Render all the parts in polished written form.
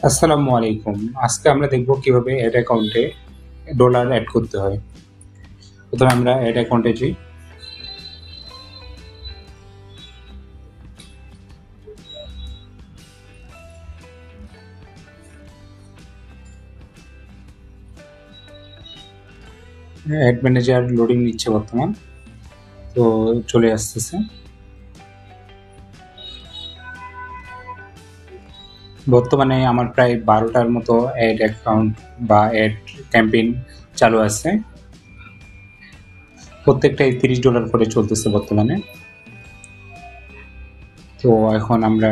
আসসালামু আলাইকুম। আজকে আমরা দেখব কিভাবে এড অ্যাকাউন্টে ডলার এড করতে হয়। প্রথমে আমরা এড অ্যাকাউন্টে যাই। অ্যাড ম্যানেজার লোডিং নিচ্ছে বর্তমান, তো চলে আসতেছে। বর্তমানে আমার প্রায় 12টার মতো অ্যাড অ্যাকাউন্ট বা অ্যাড ক্যাম্পেইন চালু আছে। প্রত্যেকটাই $30 করে চলতেছে বর্তমানে। তো এখন আমরা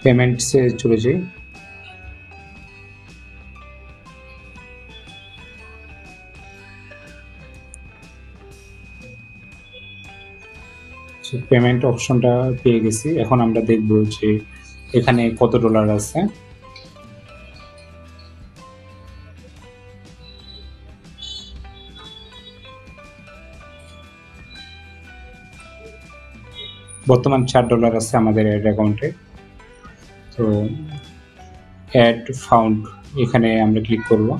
পেমেন্টসে চলে যাই। পেমেন্ট অপশনটা পেয়ে গেছি। এখন আমরা দেখব যে এখানে কত ডলার আছে। বর্তমান $4 আছে আমাদের অ্যাড অ্যাকাউন্টে। তো অ্যাড ফাউন্ড এখানে আমরা ক্লিক করব।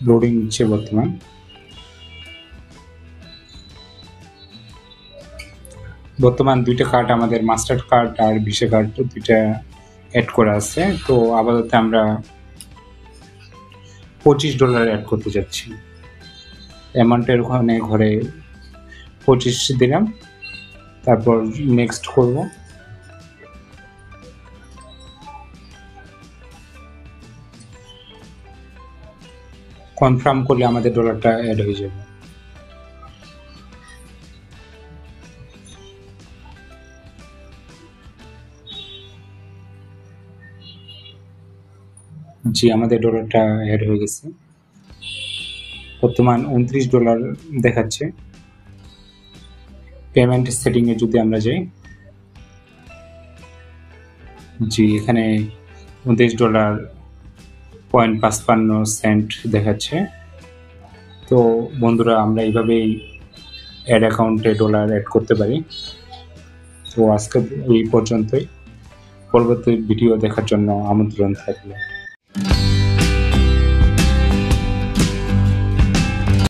লোডিং নিচ্ছে বর্তমান 2টা কার্ড, আমাদের মাস্টার কার্ড আর ভিসা কার্ড, 2টা অ্যাড করা আছে। তো আপাতত আমরা $25 অ্যাড করতে যাচ্ছি। অ্যামাউন্টের ওখানে ঘরে 25 দিলাম, তারপর নেক্সট করব। কনফার্ম করলে আমাদের ডলারটা অ্যাড হয়ে যাবে। জি, আমাদের ডলারটা অ্যাড হয়ে গেছে। বর্তমান $29 দেখাচ্ছে। পেমেন্ট সেটিংয়ে যদি আমরা যাই, জি এখানে $29.55 দেখাচ্ছে। তো বন্ধুরা, আমরা এইভাবেই অ্যাড অ্যাকাউন্টে ডলার অ্যাড করতে পারি। তো আজকে এই পর্যন্তই। পরবর্তী ভিডিও দেখার জন্য আমন্ত্রণ থাকলো।